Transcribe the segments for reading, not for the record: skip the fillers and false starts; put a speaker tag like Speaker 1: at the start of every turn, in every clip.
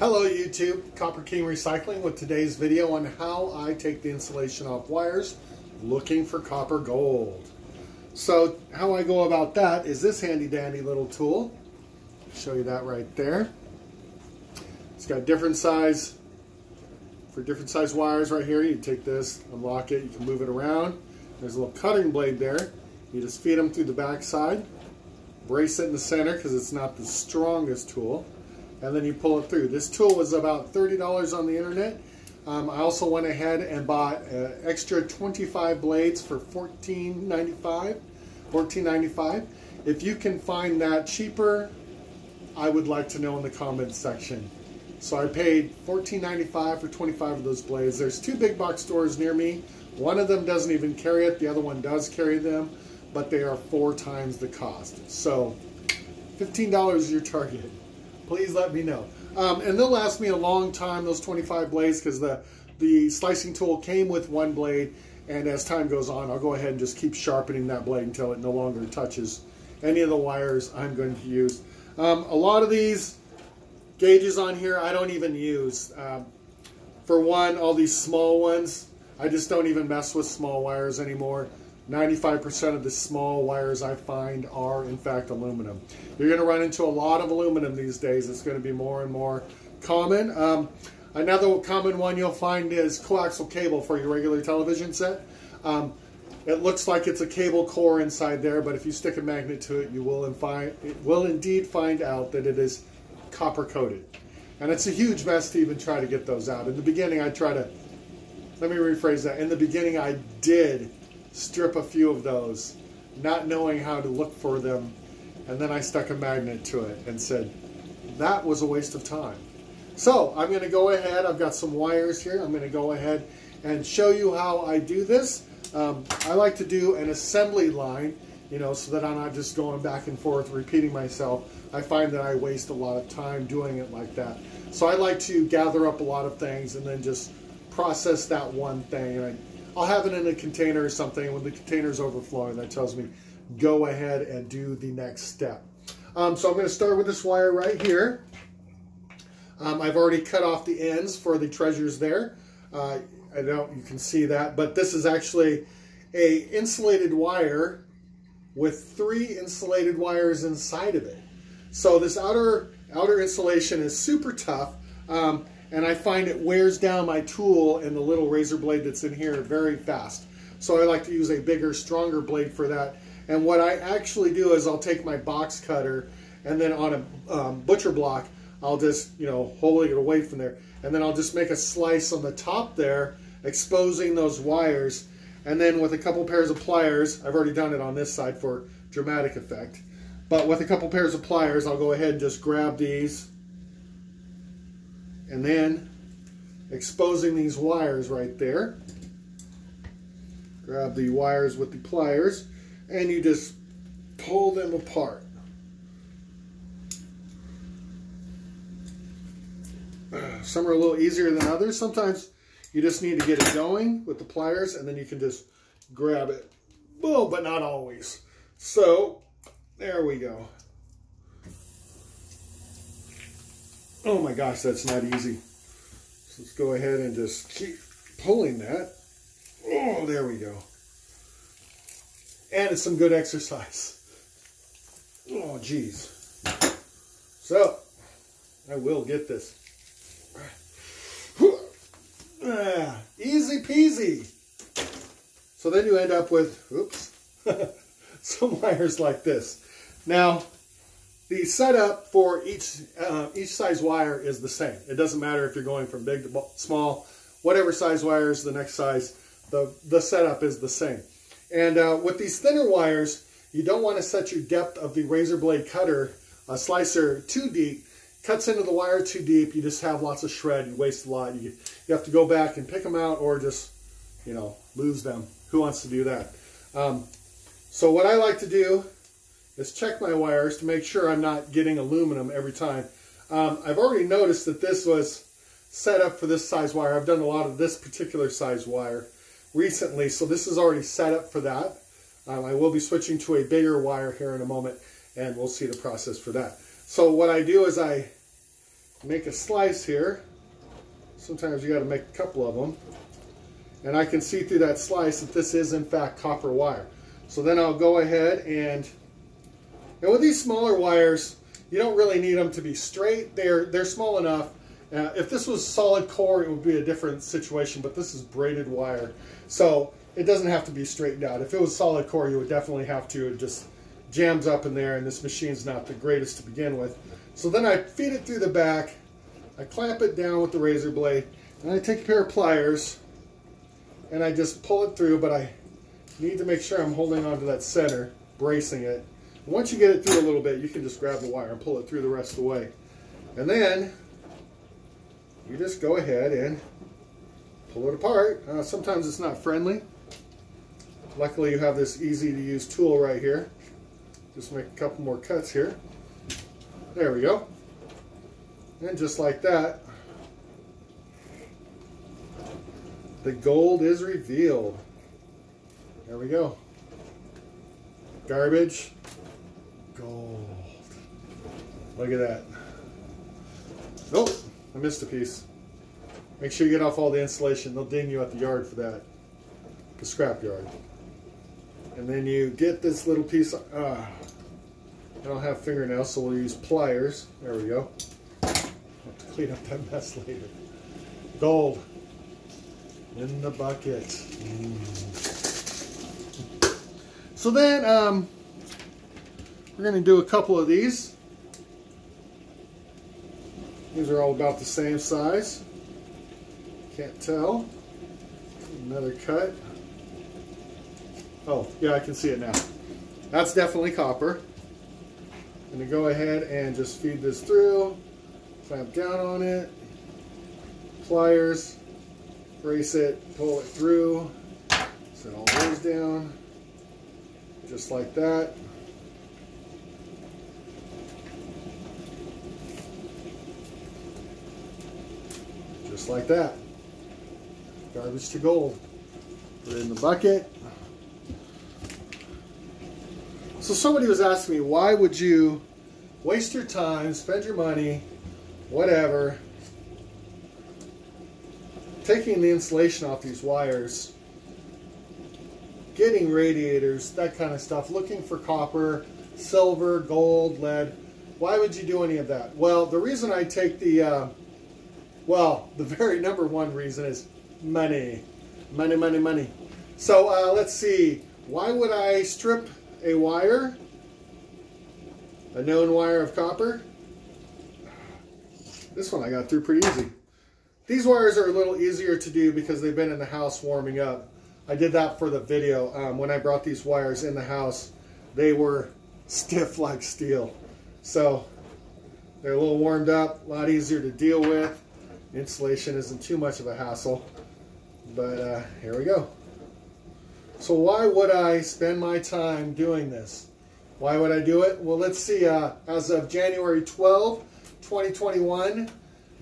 Speaker 1: Hello YouTube, Copper King Recycling with today's video on how I take the insulation off wires looking for copper gold. So how I go about that is this handy dandy little tool. Show you that right there. It's got different size, for different size wires right here. You take this, unlock it, you can move it around. There's a little cutting blade there. You just feed them through the back side, brace it in the center because it's not the strongest tool, and then you pull it through. This tool was about $30 on the internet. I also went ahead and bought an extra 25 blades for $14.95. If you can find that cheaper, I would like to know in the comments section. So I paid $14.95 for 25 of those blades. There's two big box stores near me. One of them doesn't even carry it. The other one does carry them, but they are 4 times the cost. So $15 is your target. Please let me know. And they'll last me a long time, those 25 blades, because the slicing tool came with one blade, and as time goes on, I'll go ahead and just keep sharpening that blade until it no longer touches any of the wires I'm going to use. A lot of these gauges on here I don't even use. For one, all these small ones, I just don't even mess with small wires anymore. 95% of the small wires I find are in fact aluminum. You're going to run into a lot of aluminum these days. It's going to be more and more common. Another common one you'll find is coaxial cable for your regular television set. It looks like it's a cable core inside there, but if you stick a magnet to it, you will indeed find out that it is copper coated. And it's a huge mess to even try to get those out. In the beginning, let me rephrase that. In the beginning, I did strip a few of those, not knowing how to look for them, and then I stuck a magnet to it and said, that was a waste of time. So I'm going to go ahead, I've got some wires here, I'm going to go ahead and show you how I do this. I like to do an assembly line, so that I'm not just going back and forth repeating myself. I find that I waste a lot of time doing it like that. So I like to gather up a lot of things and then just process that one thing. And I'll have it in a container or something. When the container's overflowing, that tells me go ahead and do the next step. So I'm going to start with this wire right here. I've already cut off the ends for the treasures there. I know you can see that, but this is actually a insulated wire with 3 insulated wires inside of it. So this outer insulation is super tough. And I find it wears down my tool and the little razor blade that's in here very fast. So I like to use a bigger, stronger blade for that. And what I actually do is I'll take my box cutter, and then on a butcher block, I'll just, hold it away from there. And then I'll just make a slice on the top there, exposing those wires. And then with a couple pairs of pliers, I've already done it on this side for dramatic effect. But with a couple pairs of pliers, I'll go ahead and just grab these, and then exposing these wires right there. Grab the wires with the pliers, and you just pull them apart. Some are a little easier than others. Sometimes you just need to get it going with the pliers, and then you can just grab it. Well, but not always. So there we go. Oh my gosh, that's not easy. So let's go ahead and just keep pulling that. Oh, there we go. And it's some good exercise. Oh, geez. So, I will get this. Easy peasy. So then you end up with, oops, some wires like this. Now, the setup for each size wire is the same. It doesn't matter if you're going from big to small, whatever size wires, the next size, the setup is the same. And with these thinner wires, you don't want to set your depth of the razor blade cutter, slicer, too deep. Cuts into the wire too deep, you just have lots of shred, you waste a lot. You have to go back and pick them out, or just, lose them. Who wants to do that? So what I like to do is check my wires to make sure I'm not getting aluminum every time. I've already noticed that this was set up for this size wire. I've done a lot of this particular size wire recently, so this is already set up for that. I will be switching to a bigger wire here in a moment, and we'll see the process for that. So what I do is I make a slice here. Sometimes you got to make a couple of them. And I can see through that slice that this is in fact copper wire. So then I'll go ahead and with these smaller wires, you don't really need them to be straight. They're small enough. If this was solid core, it would be a different situation, but this is braided wire. So it doesn't have to be straightened out. If it was solid core, you would definitely have to. It just jams up in there, and this machine's not the greatest to begin with. So then I feed it through the back, I clamp it down with the razor blade, and I take a pair of pliers, and I just pull it through, but I need to make sure I'm holding onto that center, bracing it. And once you get it through a little bit, you can just grab the wire and pull it through the rest of the way. And then you just go ahead and pull it apart. Sometimes it's not friendly. Luckily you have this easy to use tool right here. Just make a couple more cuts here. There we go. And just like that, the gold is revealed. There we go. Garbage, gold. Look at that. Nope, I missed a piece. Make sure you get off all the insulation. They'll ding you at the yard for that. The scrap yard. And then you get this little piece. I don't have fingernails, so we'll use pliers. There we go. I'll have to clean up that mess later. Gold in the bucket. So then we're going to do a couple of these. These are all about the same size. Can't tell. Another cut. Oh, yeah, I can see it now. That's definitely copper. I'm going to go ahead and just feed this through, clamp down on it, pliers, brace it, pull it through, set all those down, just like that. Just like that. Garbage to gold. Put it in the bucket. So somebody was asking me, why would you waste your time, spend your money, whatever, taking the insulation off these wires, getting radiators, that kind of stuff, looking for copper, silver, gold, lead. Why would you do any of that? Well, the reason I take the, the very number one reason is money. Money, money, money. So let's see. Why would I strip a wire, a known wire of copper? This one I got through pretty easy. These wires are a little easier to do because they've been in the house warming up. I did that for the video. When I brought these wires in the house, they were stiff like steel. So they're a little warmed up, a lot easier to deal with. Insulation isn't too much of a hassle. But here we go. So why would I spend my time doing this? Why would I do it? Well, let's see. As of January 12, 2021,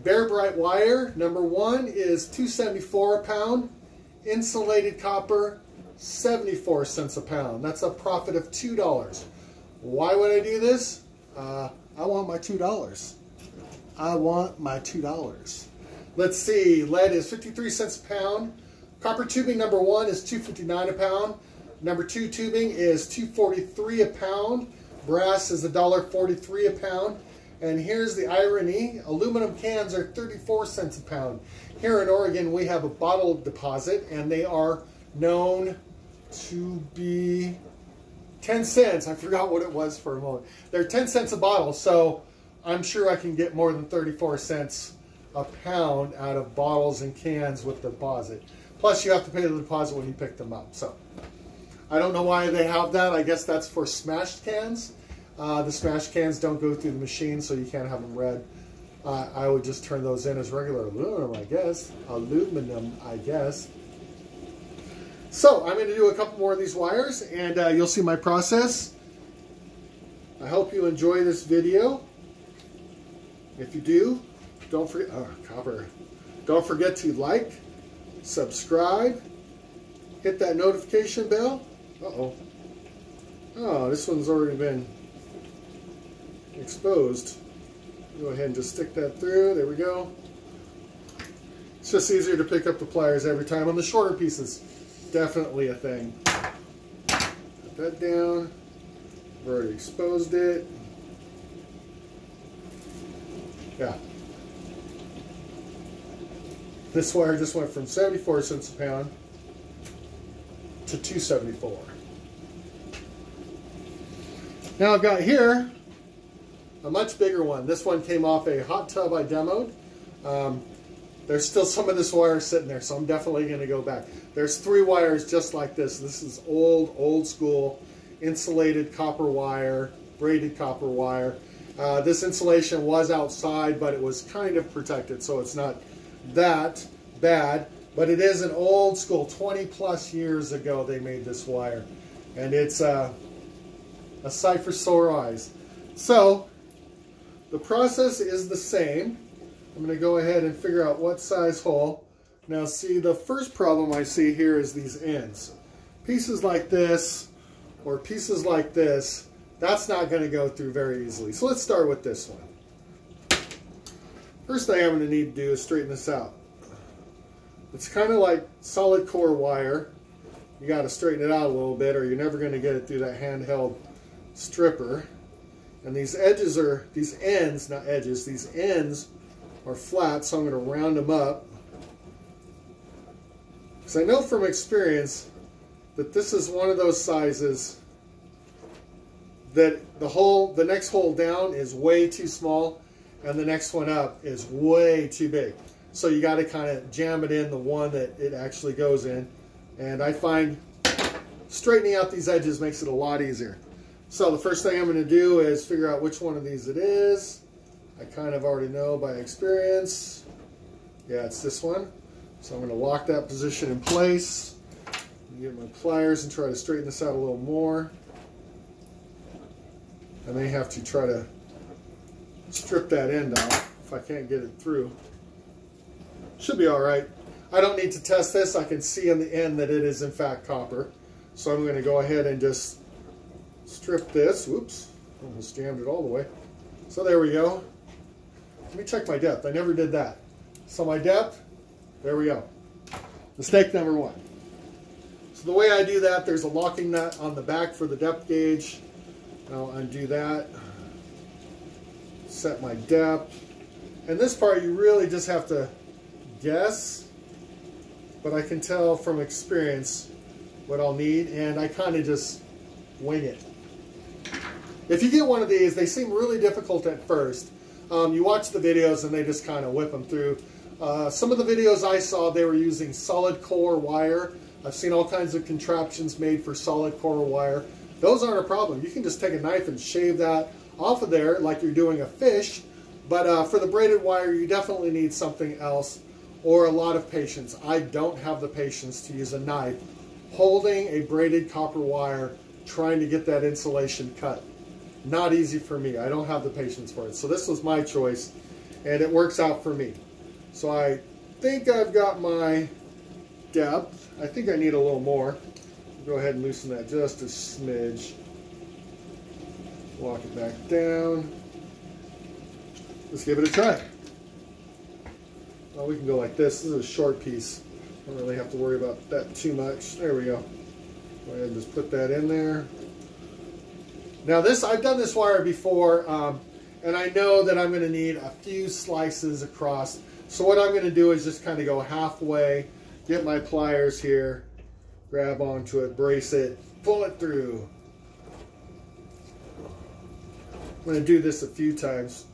Speaker 1: Bare Bright Wire, number one, is $2.74 a pound. Insulated copper, 74 cents a pound. That's a profit of $2. Why would I do this? I want my $2. I want my $2. Let's see. Lead is 53 cents a pound. Copper tubing number one is $2.59 a pound. Number two tubing is $2.43 a pound. Brass is $1.43 a pound. And here's the irony. Aluminum cans are 34 cents a pound. Here in Oregon, we have a bottle deposit, and they are known to be 10 cents. I forgot what it was for a moment. They're 10 cents a bottle, so I'm sure I can get more than 34 cents a pound out of bottles and cans with the deposit. Plus, you have to pay the deposit when you pick them up. So, I don't know why they have that. I guess that's for smashed cans. The smashed cans don't go through the machine, so you can't have them red. I would just turn those in as regular aluminum, I guess. So, I'm going to do a couple more of these wires, and you'll see my process. I hope you enjoy this video. If you do, don't forget, don't forget to like, subscribe, hit that notification bell. Uh-oh. Oh, this one's already been exposed. Go ahead and just stick that through. There we go. It's just easier to pick up the pliers every time. On the shorter pieces, definitely a thing. Put that down. I've already exposed it. Yeah. This wire just went from 74 cents a pound to $2.74. Now I've got here a much bigger one. This one came off a hot tub I demoed. There's still some of this wire sitting there, so I'm definitely going to go back. There's 3 wires just like this. This is old school insulated copper wire, braided copper wire. This insulation was outside, but it was kind of protected, so it's not that bad. But it is an old school, 20 plus years ago they made this wire. And it's a sight for sore eyes. So the process is the same. I'm going to go ahead and figure out what size hole. Now see, the first problem I see here is these ends. Pieces like this or pieces like this, that's not going to go through very easily. So let's start with this one. First thing I'm going to need to do is straighten this out. It's kind of like solid core wire. You got to straighten it out a little bit or you're never going to get it through that handheld stripper. And these edges are, these ends, not edges, these ends are flat, so I'm going to round them up. Because I know from experience that this is one of those sizes that the next hole down is way too small and the next one up is way too big. So you got to kind of jam it in the one that it actually goes in. And I find straightening out these edges makes it a lot easier. So the first thing I'm going to do is figure out which one of these it is. I kind of already know by experience. Yeah, it's this one. So I'm going to lock that position in place. Get my pliers and try to straighten this out a little more. I may have to try to strip that end off if I can't get it through. Should be all right. I don't need to test this. I can see on the end that it is in fact copper. So I'm going to go ahead and just strip this. Whoops, almost jammed it all the way. So there we go. Let me check my depth. I never did that. So my depth, there we go. Mistake number 1. So the way I do that, there's a locking nut on the back for the depth gauge. I'll undo that. Set my depth. And this part you really just have to guess, but I can tell from experience what I'll need, and I kind of just wing it. If you get one of these, they seem really difficult at first. You watch the videos and they just kind of whip them through. Some of the videos I saw, they were using solid core wire. I've seen all kinds of contraptions made for solid core wire. Those aren't a problem. You can just take a knife and shave that off of there like you're doing a fish. But for the braided wire, you definitely need something else or a lot of patience. I don't have the patience to use a knife holding a braided copper wire trying to get that insulation cut. Not easy for me. I don't have the patience for it. So this was my choice, and it works out for me. So I think I've got my depth. I think I need a little more. Go ahead and loosen that just a smidge. Lock it back down. Let's give it a try. Well, we can go like this. This is a short piece. Don't really have to worry about that too much. There we go. Go ahead and just put that in there. Now this, I've done this wire before, and I know that I'm going to need a few slices across. So what I'm going to do is just kind of go halfway, get my pliers here, grab onto it, brace it, pull it through. I'm going to do this a few times.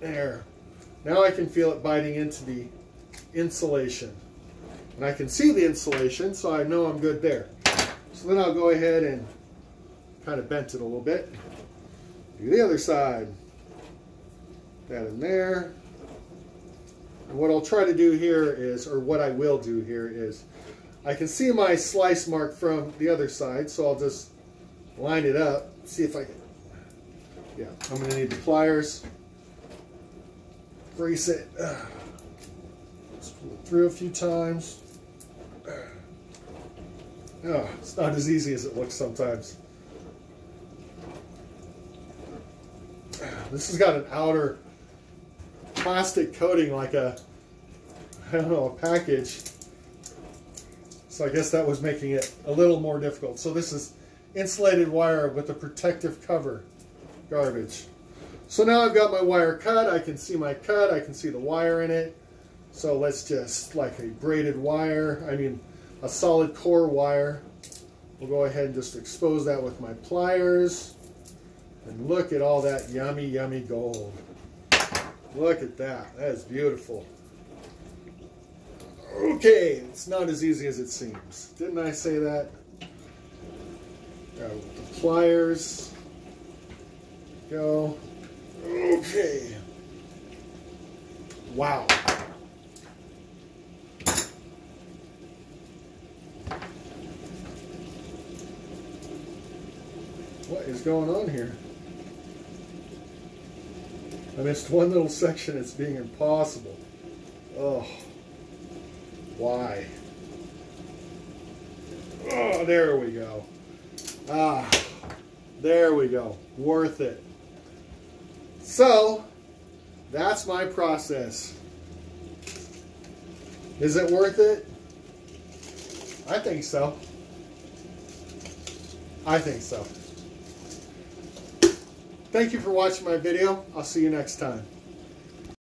Speaker 1: There. Now I can feel it biting into the insulation. And I can see the insulation, so I know I'm good there. So then I'll go ahead and kind of bent it a little bit. Do the other side. That in there. And what I'll try to do here is, or what I will do here is, I can see my slice mark from the other side, so I'll just line it up, see if I can. Yeah, I'm going to need the pliers. Brace it. Just pull it through a few times. Oh, it's not as easy as it looks sometimes. This has got an outer plastic coating like a, I don't know, a package. So I guess that was making it a little more difficult. So this is insulated wire with a protective cover. Garbage. So now I've got my wire cut. I can see my cut. I can see the wire in it. So let's just, like a braided wire, I mean a solid core wire. We'll go ahead and just expose that with my pliers. And look at all that yummy, yummy gold. Look at that. That is beautiful. Okay, it's not as easy as it seems. Didn't I say that? With the pliers. Go. Okay. Wow. What is going on here? I missed one little section. It's being impossible. Oh. Why? Oh, there we go. Ah, there we go. Worth it. So, that's my process. Is it worth it? I think so. I think so. Thank you for watching my video. I'll see you next time.